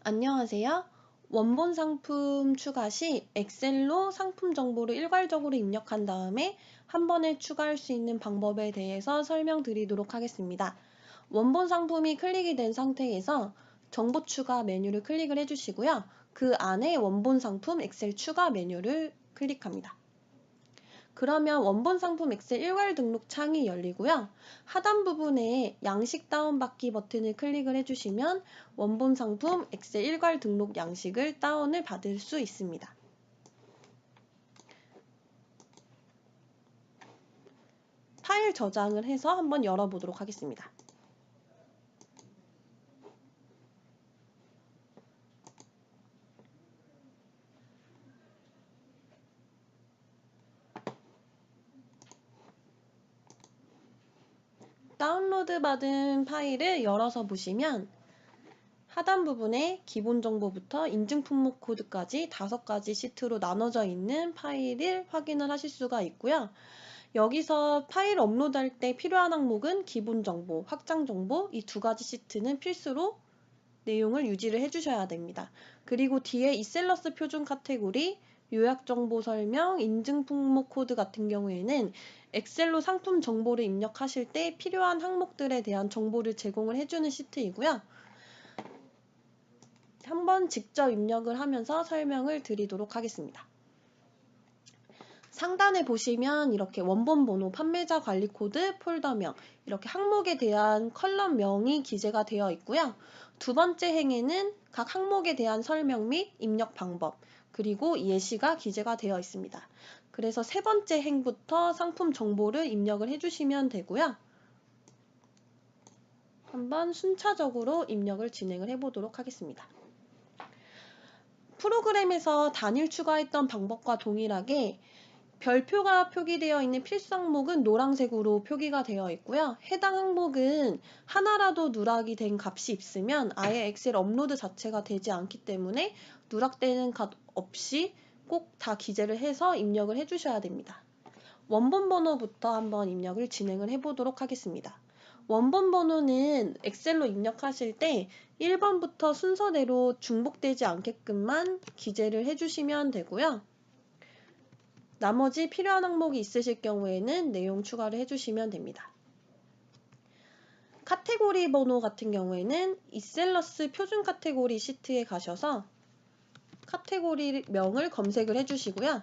안녕하세요. 원본 상품 추가 시 엑셀로 상품 정보를 일괄적으로 입력한 다음에 한 번에 추가할 수 있는 방법에 대해서 설명드리도록 하겠습니다. 원본 상품이 클릭이 된 상태에서 정보 추가 메뉴를 클릭을 해주시고요. 그 안에 원본 상품 엑셀 추가 메뉴를 클릭합니다. 그러면 원본 상품 엑셀 일괄 등록 창이 열리고요. 하단 부분에 양식 다운받기 버튼을 클릭을 해주시면 원본 상품 엑셀 일괄 등록 양식을 다운을 받을 수 있습니다. 파일 저장을 해서 한번 열어보도록 하겠습니다. 다운로드 받은 파일을 열어서 보시면 하단 부분에 기본 정보부터 인증 품목 코드까지 5가지 시트로 나눠져 있는 파일을 확인을 하실 수가 있고요. 여기서 파일 업로드할 때 필요한 항목은 기본 정보, 확장 정보 이 2가지 시트는 필수로 내용을 유지를 해주셔야 됩니다. 그리고 뒤에 이셀러스 표준 카테고리, 요약 정보 설명, 인증 품목 코드 같은 경우에는 엑셀로 상품 정보를 입력하실 때 필요한 항목들에 대한 정보를 제공을 해주는 시트이고요. 한번 직접 입력을 하면서 설명을 드리도록 하겠습니다. 상단에 보시면 이렇게 원본 번호, 판매자 관리 코드, 폴더명 이렇게 항목에 대한 컬럼명이 기재가 되어 있고요. 두 번째 행에는 각 항목에 대한 설명 및 입력 방법 그리고 예시가 기재가 되어 있습니다. 그래서 세 번째 행부터 상품 정보를 입력을 해주시면 되고요. 한번 순차적으로 입력을 진행을 해보도록 하겠습니다. 프로그램에서 단일 추가했던 방법과 동일하게 별표가 표기되어 있는 필수 항목은 노란색으로 표기가 되어 있고요. 해당 항목은 하나라도 누락이 된 값이 있으면 아예 엑셀 업로드 자체가 되지 않기 때문에 누락되는 값 없이 꼭 다 기재를 해서 입력을 해주셔야 됩니다. 원본 번호부터 한번 입력을 진행을 해보도록 하겠습니다. 원본 번호는 엑셀로 입력하실 때 1번부터 순서대로 중복되지 않게끔만 기재를 해주시면 되고요. 나머지 필요한 항목이 있으실 경우에는 내용 추가를 해주시면 됩니다. 카테고리 번호 같은 경우에는 이셀러스 표준 카테고리 시트에 가셔서 카테고리 명을 검색을 해주시고요.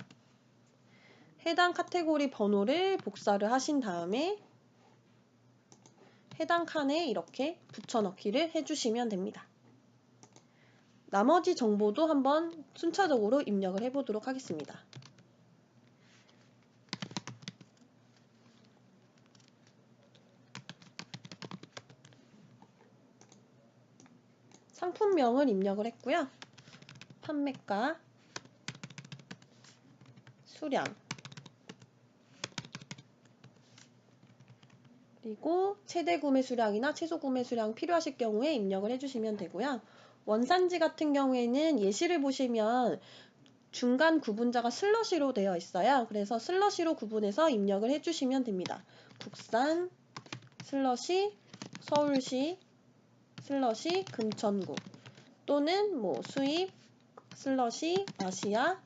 해당 카테고리 번호를 복사를 하신 다음에 해당 칸에 이렇게 붙여넣기를 해주시면 됩니다. 나머지 정보도 한번 순차적으로 입력을 해보도록 하겠습니다. 상품명을 입력을 했고요. 판매가, 수량, 그리고 최대 구매 수량이나 최소 구매 수량 필요하실 경우에 입력을 해주시면 되고요. 원산지 같은 경우에는 예시를 보시면 중간 구분자가 슬러시로 되어 있어요. 그래서 슬러시로 구분해서 입력을 해주시면 됩니다. 국산, 슬러시, 서울시, 슬러시, 금천구 또는 수입, 슬러시, 아시아,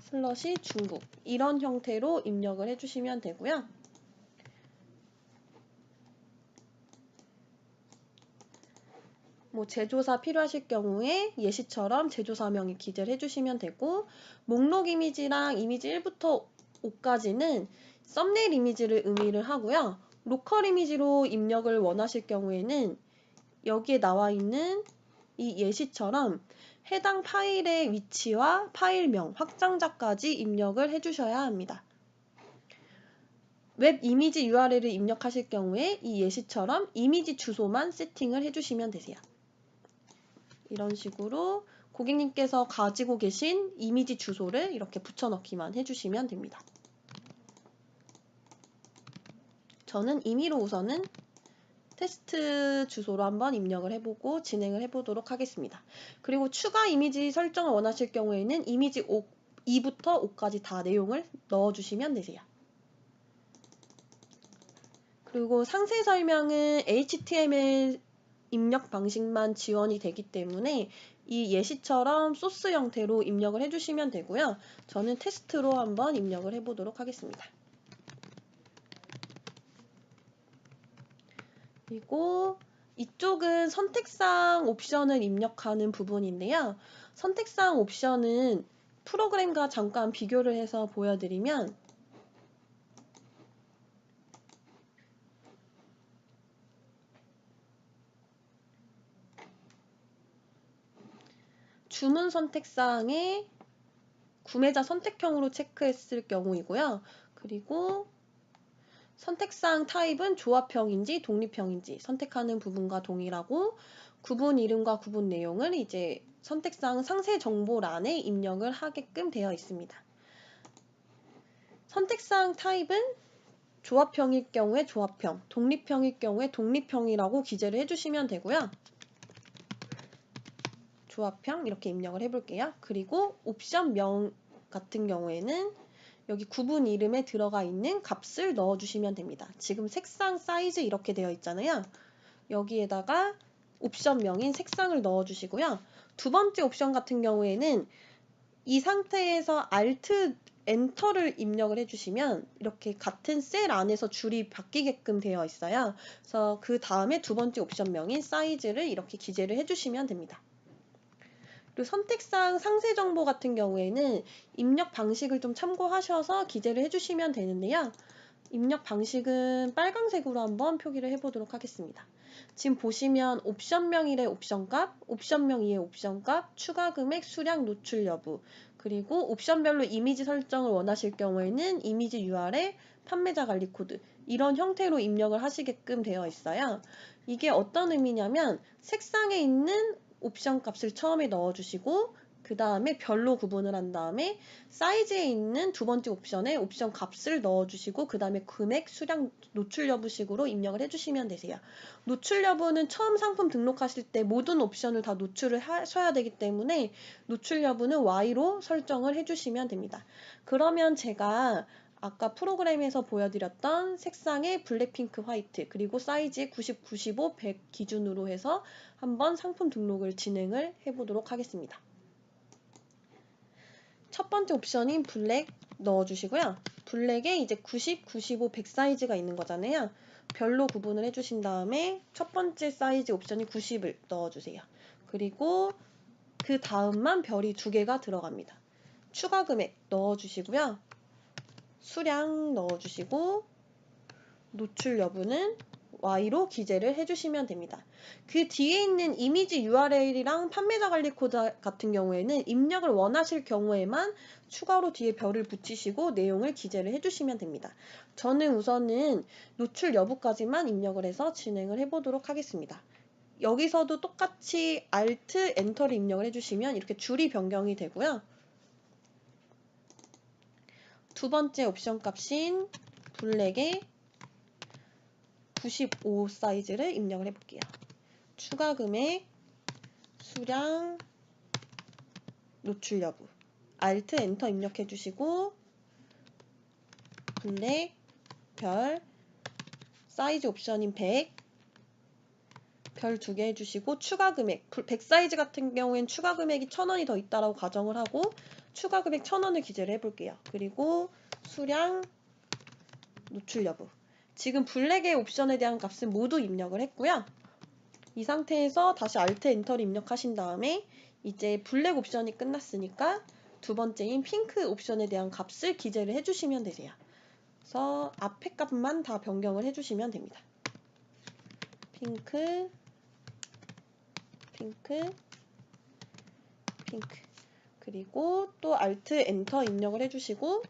슬러시, 중국 이런 형태로 입력을 해주시면 되고요. 제조사 필요하실 경우에 예시처럼 제조사명에 기재를 해주시면 되고 목록 이미지랑 이미지 1부터 5까지는 썸네일 이미지를 의미를 하고요. 로컬 이미지로 입력을 원하실 경우에는 여기에 나와 있는 이 예시처럼 해당 파일의 위치와 파일명, 확장자까지 입력을 해주셔야 합니다. 웹 이미지 URL을 입력하실 경우에 이 예시처럼 이미지 주소만 세팅을 해주시면 되세요. 이런 식으로 고객님께서 가지고 계신 이미지 주소를 이렇게 붙여넣기만 해주시면 됩니다. 저는 임의로 우선은 테스트 주소로 한번 입력을 해보고 진행을 해보도록 하겠습니다. 그리고 추가 이미지 설정을 원하실 경우에는 이미지 2부터 5까지 다 내용을 넣어주시면 되세요. 그리고 상세 설명은 HTML 입력 방식만 지원이 되기 때문에 이 예시처럼 소스 형태로 입력을 해주시면 되고요. 저는 테스트로 한번 입력을 해보도록 하겠습니다. 그리고 이쪽은 선택사항 옵션을 입력하는 부분인데요. 선택사항 옵션은 프로그램과 잠깐 비교를 해서 보여드리면 주문 선택사항에 구매자 선택형으로 체크했을 경우이고요. 그리고 선택사항 타입은 조합형인지 독립형인지 선택하는 부분과 동일하고 구분 이름과 구분 내용을 이제 선택사항 상세 정보란에 입력을 하게끔 되어 있습니다. 선택사항 타입은 조합형일 경우에 조합형, 독립형일 경우에 독립형이라고 기재를 해주시면 되고요. 조합형 이렇게 입력을 해볼게요. 그리고 옵션명 같은 경우에는 여기 구분 이름에 들어가 있는 값을 넣어주시면 됩니다. 지금 색상 사이즈 이렇게 되어 있잖아요. 여기에다가 옵션명인 색상을 넣어주시고요. 두 번째 옵션 같은 경우에는 이 상태에서 Alt, 엔터를 입력을 해주시면 이렇게 같은 셀 안에서 줄이 바뀌게끔 되어 있어요. 그래서 그 다음에 두 번째 옵션명인 사이즈를 이렇게 기재를 해주시면 됩니다. 그리고 선택사항 상세 정보 같은 경우에는 입력 방식을 좀 참고하셔서 기재를 해주시면 되는데요. 입력 방식은 빨강색으로 한번 표기를 해보도록 하겠습니다. 지금 보시면 옵션명 1의 옵션값, 옵션명 2의 옵션값, 추가 금액, 수량, 노출 여부, 그리고 옵션별로 이미지 설정을 원하실 경우에는 이미지 URL, 판매자 관리 코드 이런 형태로 입력을 하시게끔 되어 있어요. 이게 어떤 의미냐면 색상에 있는 옵션 값을 처음에 넣어주시고 그 다음에 별로 구분을 한 다음에 사이즈에 있는 두 번째 옵션에 옵션 값을 넣어주시고 그 다음에 금액, 수량, 노출 여부식으로 입력을 해주시면 되세요. 노출 여부는 처음 상품 등록하실 때 모든 옵션을 다 노출을 하셔야 되기 때문에 노출 여부는 Y로 설정을 해주시면 됩니다. 그러면 제가 아까 프로그램에서 보여드렸던 색상의 블랙, 핑크, 화이트 그리고 사이즈 90, 95, 100 기준으로 해서 한번 상품 등록을 진행을 해보도록 하겠습니다. 첫 번째 옵션인 블랙 넣어주시고요. 블랙에 이제 90, 95, 100 사이즈가 있는 거잖아요. 별로 구분을 해주신 다음에 첫 번째 사이즈 옵션이 90을 넣어주세요. 그리고 그 다음만 별이 두 개가 들어갑니다. 추가 금액 넣어주시고요. 수량 넣어주시고 노출 여부는 Y로 기재를 해주시면 됩니다. 그 뒤에 있는 이미지 URL이랑 판매자 관리 코드 같은 경우에는 입력을 원하실 경우에만 추가로 뒤에 별을 붙이시고 내용을 기재를 해주시면 됩니다. 저는 우선은 노출 여부까지만 입력을 해서 진행을 해보도록 하겠습니다. 여기서도 똑같이 Alt, 엔터를 입력을 해주시면 이렇게 줄이 변경이 되고요. 두 번째 옵션 값인 블랙에 95 사이즈를 입력을 해볼게요. 추가 금액, 수량, 노출 여부 Alt, 엔터 입력해 주시고 블랙, 별, 사이즈 옵션인 100 별 2개 해주시고 추가 금액 100 사이즈 같은 경우엔 추가 금액이 1000원이 더 있다라고 가정을 하고 추가 금액 1000원을 기재를 해볼게요. 그리고 수량, 노출 여부 지금 블랙의 옵션에 대한 값은 모두 입력을 했고요. 이 상태에서 다시 Alt, 엔터를 입력하신 다음에 이제 블랙 옵션이 끝났으니까 두 번째인 핑크 옵션에 대한 값을 기재를 해주시면 되세요. 그래서 앞에 값만 다 변경을 해주시면 됩니다. 핑크, 핑크, 핑크 그리고 또 Alt, 엔터 입력을 해주시고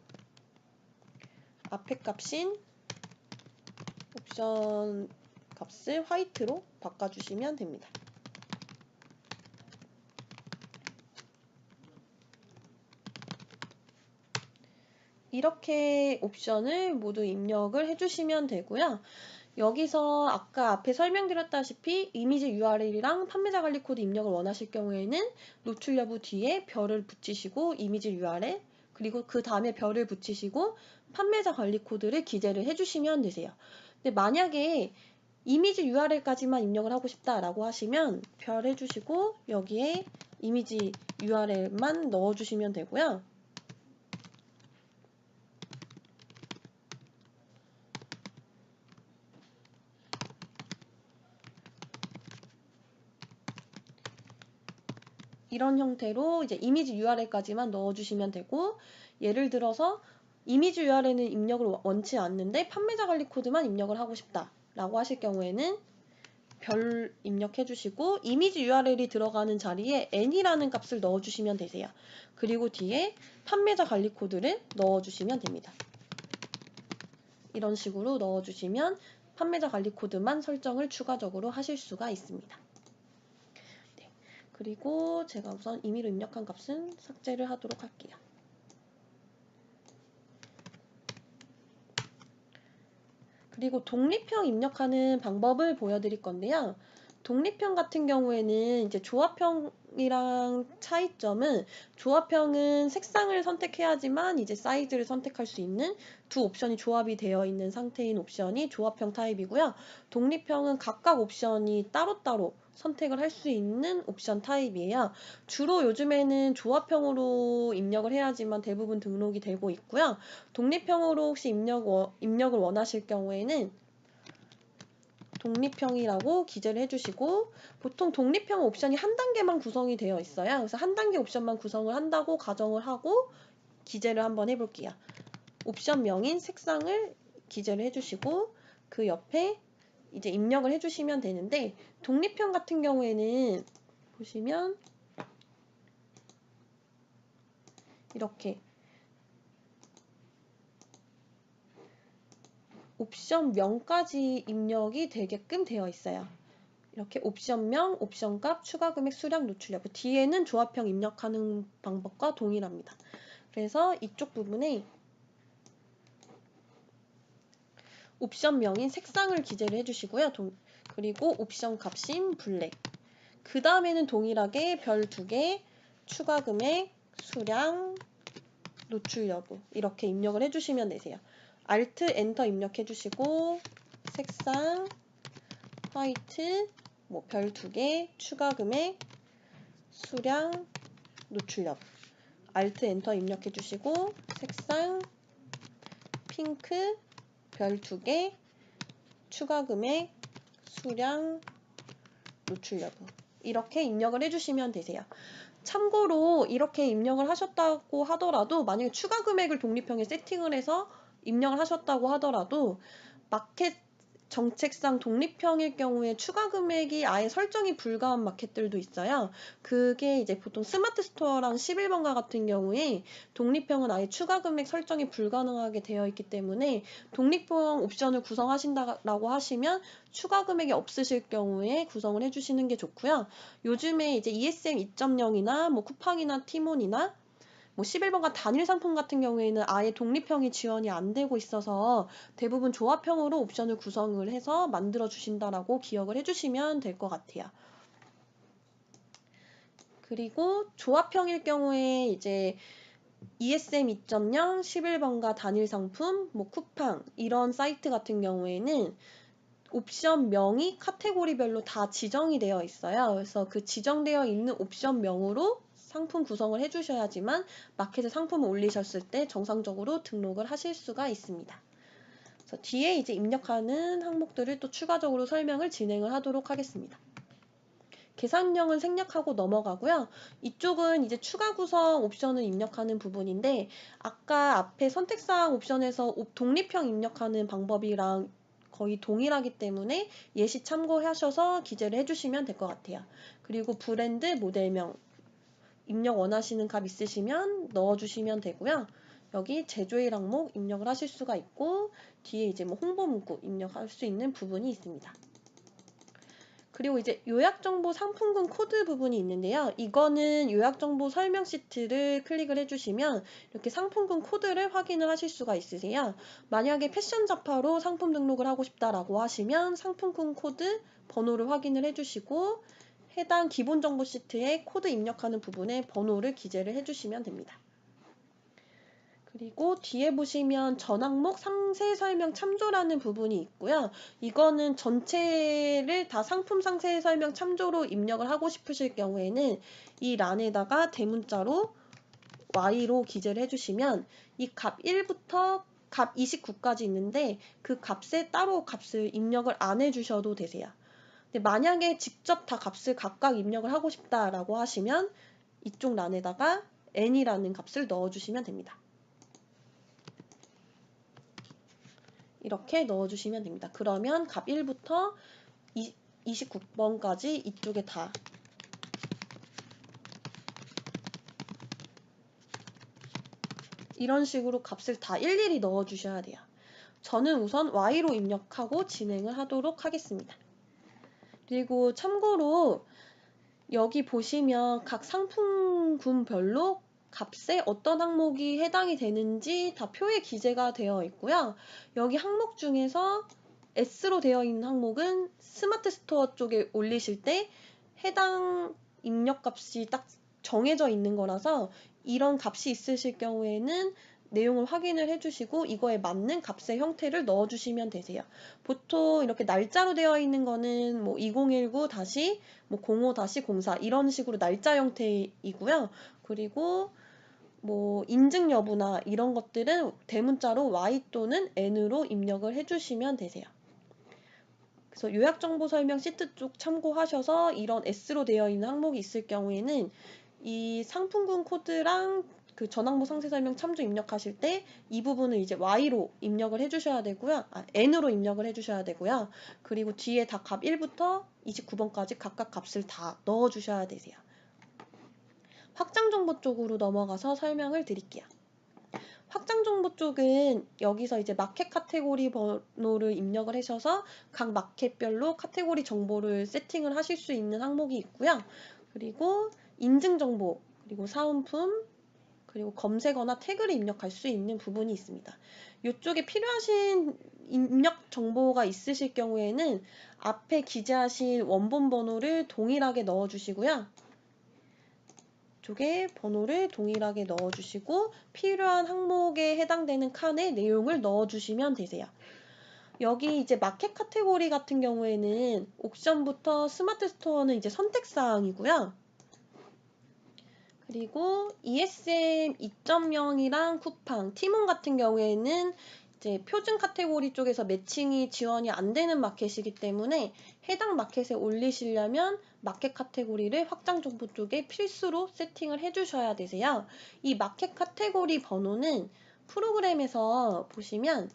앞에 값인 옵션 값을 화이트로 바꿔주시면 됩니다. 이렇게 옵션을 모두 입력을 해주시면 되고요. 여기서 아까 앞에 설명드렸다시피 이미지 URL이랑 판매자 관리 코드 입력을 원하실 경우에는 노출 여부 뒤에 별을 붙이시고 이미지 URL 그리고 그 다음에 별을 붙이시고 판매자 관리 코드를 기재를 해주시면 되세요. 근데 만약에 이미지 URL까지만 입력을 하고 싶다라고 하시면 별 해주시고 여기에 이미지 URL만 넣어주시면 되고요. 이런 형태로 이제 이미지 URL까지만 넣어주시면 되고, 예를 들어서 이미지 URL은 입력을 원치 않는데 판매자 관리 코드만 입력을 하고 싶다라고 하실 경우에는 별 입력해 주시고 이미지 URL이 들어가는 자리에 n이라는 값을 넣어주시면 되세요. 그리고 뒤에 판매자 관리 코드를 넣어주시면 됩니다. 이런 식으로 넣어주시면 판매자 관리 코드만 설정을 추가적으로 하실 수가 있습니다. 네. 그리고 제가 우선 임의로 입력한 값은 삭제를 하도록 할게요. 그리고 독립형 입력하는 방법을 보여드릴 건데요. 독립형 같은 경우에는 이제 조합형이랑 차이점은, 조합형은 색상을 선택해야지만 이제 사이즈를 선택할 수 있는 두 옵션이 조합이 되어 있는 상태인 옵션이 조합형 타입이고요. 독립형은 각각 옵션이 따로따로 선택을 할 수 있는 옵션 타입이에요. 주로 요즘에는 조합형으로 입력을 해야지만 대부분 등록이 되고 있고요. 독립형으로 혹시 입력을 원하실 경우에는 독립형이라고 기재를 해주시고, 보통 독립형 옵션이 한 단계만 구성이 되어 있어요. 그래서 한 단계 옵션만 구성을 한다고 가정을 하고 기재를 한번 해볼게요. 옵션명인 색상을 기재를 해주시고 그 옆에 이제 입력을 해주시면 되는데, 독립형 같은 경우에는 보시면 이렇게 옵션명까지 입력이 되게끔 되어 있어요. 이렇게 옵션명, 옵션값, 추가금액, 수량, 노출 여부, 뒤에는 조합형 입력하는 방법과 동일합니다. 그래서 이쪽 부분에 옵션명인 색상을 기재를 해주시고요. 그리고 옵션 값인 블랙, 그 다음에는 동일하게 별 2개, 추가금액, 수량, 노출 여부 이렇게 입력을 해주시면 되세요. Alt, 엔터 입력해주시고 색상, 화이트, 별 2개, 추가금액, 수량, 노출 여부, Alt, 엔터 입력해주시고 색상, 핑크, 별 2개, 추가금액, 수량, 노출 여부 이렇게 입력을 해주시면 되세요. 참고로 이렇게 입력을 하셨다고 하더라도, 만약에 추가 금액을 독립형에 세팅을 해서 입력을 하셨다고 하더라도 마켓 정책상 독립형일 경우에 추가 금액이 아예 설정이 불가한 마켓들도 있어요. 그게 이제 보통 스마트 스토어랑 11번가 같은 경우에 독립형은 아예 추가 금액 설정이 불가능하게 되어 있기 때문에 독립형 옵션을 구성하신다고 하시면 추가 금액이 없으실 경우에 구성을 해주시는 게 좋고요. 요즘에 이제 ESM 2.0이나 쿠팡이나 티몬이나 11번가 단일 상품 같은 경우에는 아예 독립형이 지원이 안 되고 있어서 대부분 조합형으로 옵션을 구성을 해서 만들어 주신다라고 기억을 해주시면 될 것 같아요. 그리고 조합형일 경우에 이제 ESM 2.0, 11번가 단일 상품, 쿠팡 이런 사이트 같은 경우에는 옵션명이 카테고리별로 다 지정이 되어 있어요. 그래서 그 지정되어 있는 옵션명으로 상품 구성을 해주셔야지만 마켓에 상품을 올리셨을 때 정상적으로 등록을 하실 수가 있습니다. 그래서 뒤에 이제 입력하는 항목들을 또 추가적으로 설명을 진행을 하도록 하겠습니다. 계산령은 생략하고 넘어가고요. 이쪽은 이제 추가 구성 옵션을 입력하는 부분인데, 아까 앞에 선택사항 옵션에서 독립형 입력하는 방법이랑 거의 동일하기 때문에 예시 참고하셔서 기재를 해주시면 될 것 같아요. 그리고 브랜드, 모델명 입력 원하시는 값 있으시면 넣어주시면 되고요. 여기 제조일 항목 입력을 하실 수가 있고, 뒤에 이제 홍보 문구 입력할 수 있는 부분이 있습니다. 그리고 이제 요약정보 상품군 코드 부분이 있는데요. 이거는 요약정보 설명 시트를 클릭을 해주시면 이렇게 상품군 코드를 확인을 하실 수가 있으세요. 만약에 패션 잡화로 상품 등록을 하고 싶다라고 하시면 상품군 코드 번호를 확인을 해주시고 해당 기본 정보 시트에 코드 입력하는 부분에 번호를 기재를 해주시면 됩니다. 그리고 뒤에 보시면 전 항목 상세 설명 참조라는 부분이 있고요. 이거는 전체를 다 상품 상세 설명 참조로 입력을 하고 싶으실 경우에는 이 란에다가 대문자로 Y로 기재를 해주시면 이 값 1부터 값 29까지 있는데 그 값에 따로 값을 입력을 안 해주셔도 되세요. 근데 만약에 직접 다 값을 각각 입력을 하고 싶다라고 하시면 이쪽 란에다가 n이라는 값을 넣어주시면 됩니다. 이렇게 넣어주시면 됩니다. 그러면 값 1부터 29번까지 이쪽에 다 이런 식으로 값을 다 일일이 넣어주셔야 돼요. 저는 우선 Y로 입력하고 진행을 하도록 하겠습니다. 그리고 참고로 여기 보시면 각 상품군별로 값에 어떤 항목이 해당이 되는지 다 표에 기재가 되어 있고요. 여기 항목 중에서 S로 되어 있는 항목은 스마트 스토어 쪽에 올리실 때 해당 입력값이 딱 정해져 있는 거라서 이런 값이 있으실 경우에는 내용을 확인을 해주시고 이거에 맞는 값의 형태를 넣어주시면 되세요. 보통 이렇게 날짜로 되어 있는 거는 뭐 2019 다시 뭐 05-04 이런 식으로 날짜 형태이고요. 그리고 뭐 인증 여부나 이런 것들은 대문자로 Y 또는 N으로 입력을 해주시면 되세요. 그래서 요약정보 설명 시트 쪽 참고하셔서 이런 S로 되어 있는 항목이 있을 경우에는 이 상품군 코드랑 그 전항목 상세 설명 참조 입력하실 때 이 부분을 이제 Y로 입력을 해주셔야 되고요. N으로 입력을 해주셔야 되고요. 그리고 뒤에 다 값 1부터 29번까지 각각 값을 다 넣어주셔야 되세요. 확장정보 쪽으로 넘어가서 설명을 드릴게요. 확장정보 쪽은 여기서 이제 마켓 카테고리 번호를 입력을 하셔서 각 마켓별로 카테고리 정보를 세팅을 하실 수 있는 항목이 있고요. 그리고 인증정보, 그리고 사은품, 그리고 검색어나 태그를 입력할 수 있는 부분이 있습니다. 이쪽에 필요하신 입력 정보가 있으실 경우에는 앞에 기재하신 원본 번호를 동일하게 넣어주시고요. 쪽에 번호를 동일하게 넣어주시고 필요한 항목에 해당되는 칸에 내용을 넣어주시면 되세요. 여기 이제 마켓 카테고리 같은 경우에는 옥션부터 스마트 스토어는 이제 선택사항이고요. 그리고 ESM 2.0이랑 쿠팡, 티몬 같은 경우에는 이제 표준 카테고리 쪽에서 매칭이 지원이 안 되는 마켓이기 때문에 해당 마켓에 올리시려면 마켓 카테고리를 확장 정보 쪽에 필수로 세팅을 해주셔야 되세요. 이 마켓 카테고리 번호는 프로그램에서 보시면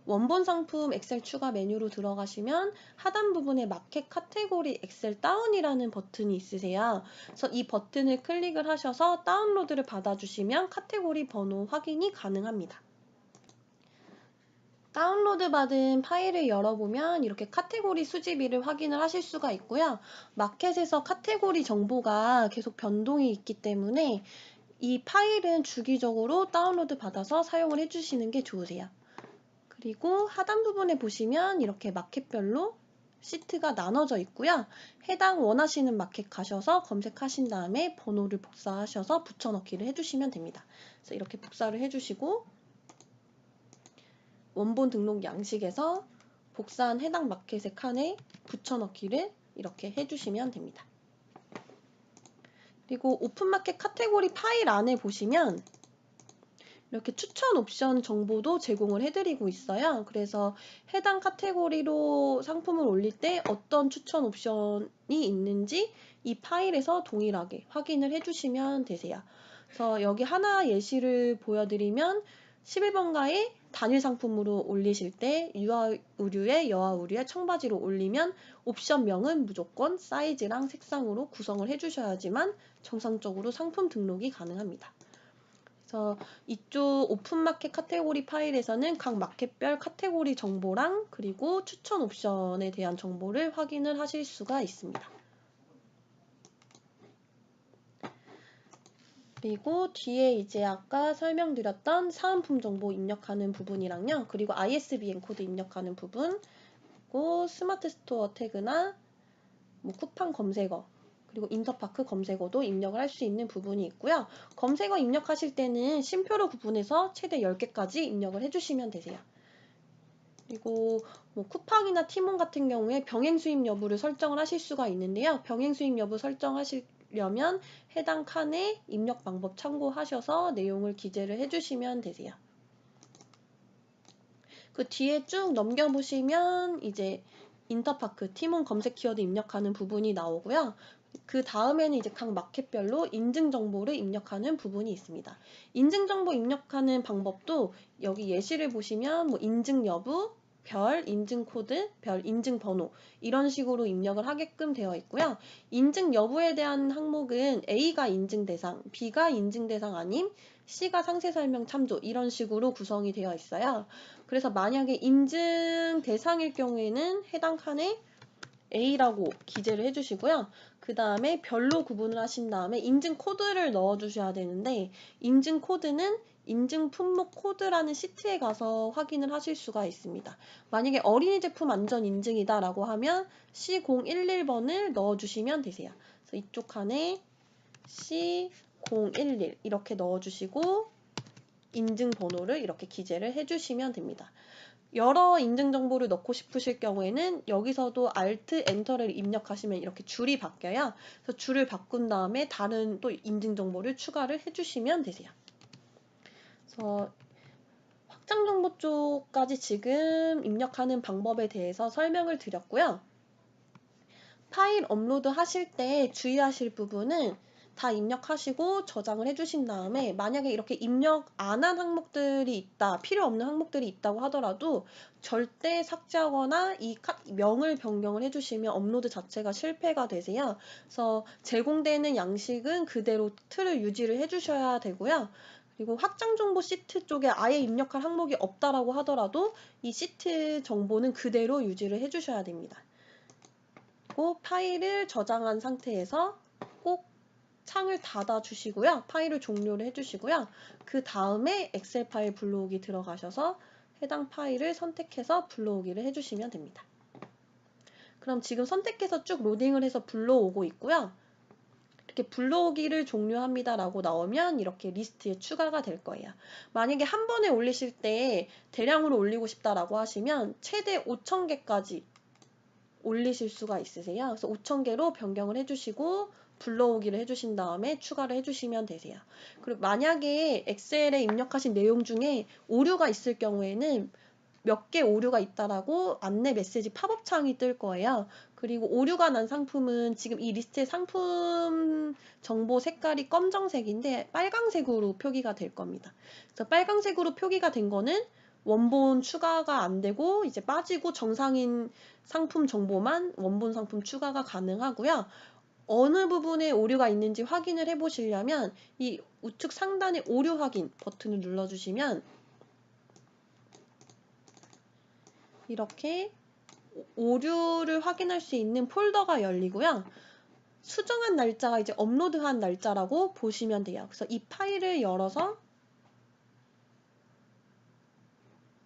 원본 상품 엑셀 추가 메뉴로 들어가시면 하단 부분에 마켓 카테고리 엑셀 다운이라는 버튼이 있으세요. 그래서 이 버튼을 클릭을 하셔서 다운로드를 받아주시면 카테고리 번호 확인이 가능합니다. 다운로드 받은 파일을 열어보면 이렇게 카테고리 수집일을 확인을 하실 수가 있고요. 마켓에서 카테고리 정보가 계속 변동이 있기 때문에 이 파일은 주기적으로 다운로드 받아서 사용을 해주시는 게 좋으세요. 그리고 하단 부분에 보시면 이렇게 마켓별로 시트가 나눠져 있고요. 해당 원하시는 마켓 가셔서 검색하신 다음에 번호를 복사하셔서 붙여넣기를 해주시면 됩니다. 그래서 이렇게 복사를 해주시고 원본 등록 양식에서 복사한 해당 마켓의 칸에 붙여넣기를 이렇게 해주시면 됩니다. 그리고 오픈마켓 카테고리 파일 안에 보시면 이렇게 추천 옵션 정보도 제공을 해드리고 있어요. 그래서 해당 카테고리로 상품을 올릴 때 어떤 추천 옵션이 있는지 이 파일에서 동일하게 확인을 해주시면 되세요. 그래서 여기 하나 예시를 보여드리면 11번가에 단일 상품으로 올리실 때 유아 의류에 여아 의류에 청바지로 올리면 옵션명은 무조건 사이즈랑 색상으로 구성을 해주셔야지만 정상적으로 상품 등록이 가능합니다. 그래서 이쪽 오픈마켓 카테고리 파일에서는 각 마켓별 카테고리 정보랑 그리고 추천 옵션에 대한 정보를 확인을 하실 수가 있습니다. 그리고 뒤에 이제 아까 설명드렸던 사은품 정보 입력하는 부분이랑요. 그리고 ISBN 코드 입력하는 부분, 그리고 스마트 스토어 태그나 뭐 쿠팡 검색어 그리고 인터파크 검색어도 입력을 할 수 있는 부분이 있고요. 검색어 입력하실 때는 쉼표로 구분해서 최대 10개까지 입력을 해주시면 되세요. 그리고 뭐 쿠팡이나 티몬 같은 경우에 병행 수입 여부를 설정을 하실 수가 있는데요. 병행 수입 여부 설정하시려면 해당 칸에 입력 방법 참고하셔서 내용을 기재를 해주시면 되세요. 그 뒤에 쭉 넘겨보시면 이제 인터파크, 티몬 검색 키워드 입력하는 부분이 나오고요. 그 다음에는 이제 각 마켓별로 인증 정보를 입력하는 부분이 있습니다. 인증 정보 입력하는 방법도 여기 예시를 보시면 뭐 인증 여부, 별, 인증 코드, 별, 인증 번호 이런 식으로 입력을 하게끔 되어 있고요. 인증 여부에 대한 항목은 A가 인증 대상, B가 인증 대상 아님, C가 상세 설명 참조 이런 식으로 구성이 되어 있어요. 그래서 만약에 인증 대상일 경우에는 해당 칸에 A라고 기재를 해주시고요. 그 다음에 별로 구분을 하신 다음에 인증 코드를 넣어주셔야 되는데 인증 코드는 인증 품목 코드라는 시트에 가서 확인을 하실 수가 있습니다. 만약에 어린이 제품 안전 인증이다 라고 하면 C011번을 넣어주시면 되세요. 그래서 이쪽 칸에 C011 이렇게 넣어주시고 인증 번호를 이렇게 기재를 해주시면 됩니다. 여러 인증 정보를 넣고 싶으실 경우에는 여기서도 Alt, Enter를 입력하시면 이렇게 줄이 바뀌어요. 그래서 줄을 바꾼 다음에 다른 또 인증 정보를 추가를 해주시면 되세요. 그래서 확장 정보 쪽까지 지금 입력하는 방법에 대해서 설명을 드렸고요. 파일 업로드 하실 때 주의하실 부분은 다 입력하시고 저장을 해주신 다음에 만약에 이렇게 입력 안 한 항목들이 있다, 필요 없는 항목들이 있다고 하더라도 절대 삭제하거나 이 명을 변경을 해주시면 업로드 자체가 실패가 되세요. 그래서 제공되는 양식은 그대로 틀을 유지를 해주셔야 되고요. 그리고 확장 정보 시트 쪽에 아예 입력할 항목이 없다라고 하더라도 이 시트 정보는 그대로 유지를 해주셔야 됩니다. 그리고 파일을 저장한 상태에서 꼭 창을 닫아 주시고요. 파일을 종료를 해주시고요. 그 다음에 엑셀 파일 불러오기 들어가셔서 해당 파일을 선택해서 불러오기를 해주시면 됩니다. 그럼 지금 선택해서 쭉 로딩을 해서 불러오고 있고요. 이렇게 불러오기를 종료합니다 라고 나오면 이렇게 리스트에 추가가 될 거예요. 만약에 한 번에 올리실 때 대량으로 올리고 싶다라고 하시면 최대 5,000개까지 올리실 수가 있으세요. 그래서 5,000개로 변경을 해주시고 불러오기를 해주신 다음에 추가를 해주시면 되세요. 그리고 만약에 엑셀에 입력하신 내용 중에 오류가 있을 경우에는 몇 개 오류가 있다라고 안내 메시지 팝업 창이 뜰 거예요. 그리고 오류가 난 상품은 지금 이 리스트의 상품 정보 색깔이 검정색인데 빨강색으로 표기가 될 겁니다. 그래서 빨강색으로 표기가 된 거는 원본 추가가 안 되고 이제 빠지고 정상인 상품 정보만 원본 상품 추가가 가능하고요. 어느 부분에 오류가 있는지 확인을 해보시려면 이 우측 상단의 오류 확인 버튼을 눌러주시면 이렇게 오류를 확인할 수 있는 폴더가 열리고요. 수정한 날짜가 이제 업로드한 날짜라고 보시면 돼요. 그래서 이 파일을 열어서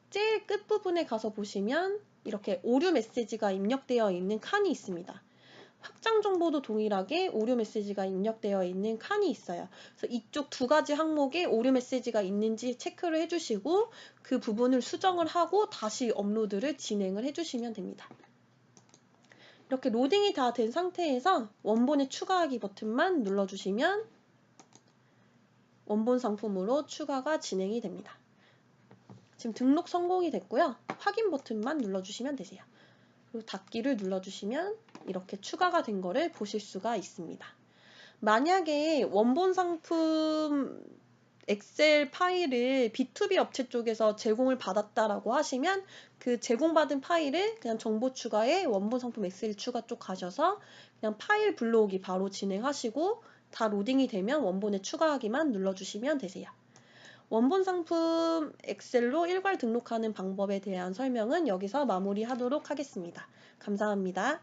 제일 끝부분에 가서 보시면 이렇게 오류 메시지가 입력되어 있는 칸이 있습니다. 확장 정보도 동일하게 오류 메시지가 입력되어 있는 칸이 있어요. 그래서 이쪽 두 가지 항목에 오류 메시지가 있는지 체크를 해주시고 그 부분을 수정을 하고 다시 업로드를 진행을 해주시면 됩니다. 이렇게 로딩이 다 된 상태에서 원본에 추가하기 버튼만 눌러주시면 원본 상품으로 추가가 진행이 됩니다. 지금 등록 성공이 됐고요. 확인 버튼만 눌러주시면 되세요. 그리고 닫기를 눌러주시면 이렇게 추가가 된 거를 보실 수가 있습니다. 만약에 원본 상품 엑셀 파일을 B2B 업체 쪽에서 제공을 받았다라고 하시면 그 제공받은 파일을 그냥 정보 추가에 원본 상품 엑셀 추가 쪽 가셔서 그냥 파일 불러오기 바로 진행하시고 다 로딩이 되면 원본에 추가하기만 눌러주시면 되세요. 원본 상품 엑셀로 일괄 등록하는 방법에 대한 설명은 여기서 마무리하도록 하겠습니다. 감사합니다.